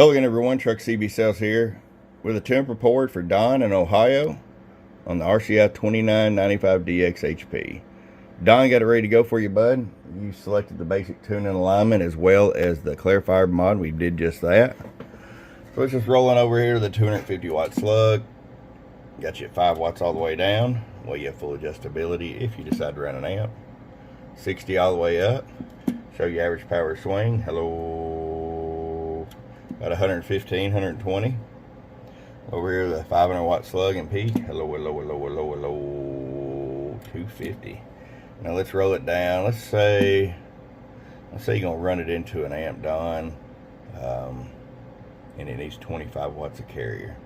Hello again everyone, Truck CB Sales here with a temp report for Don in Ohio on the RCI-2995DXHP. Don, got it ready to go for you, bud. You selected the basic tune and alignment as well as the clarifier mod. We did just that. So it's just rolling over here to the 250 watt slug. Got you at 5 watts all the way down. Well, you have full adjustability if you decide to run an amp. 60 all the way up. Show you average power swing. Hello. About 115, 120. Over here, the 500 watt slug and peak. Hello, hello, hello, hello, hello. 250. Now let's roll it down. Let's say you're gonna run it into an amp, Don, and it needs 25 watts of carrier.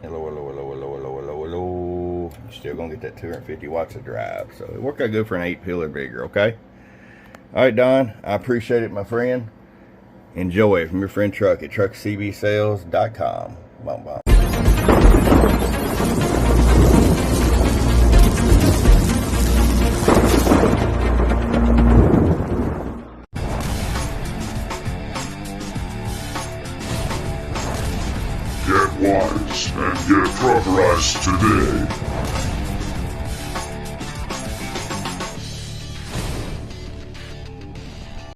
Hello, hello, hello, hello, hello, hello, hello. You're still gonna get that 250 watts of drive. So it worked out good for an 8 or bigger, okay? All right, Don, I appreciate it, my friend. Enjoy from your friend Truck at truckcbsales.com. Bum, bum. Get wise and get truckerized today.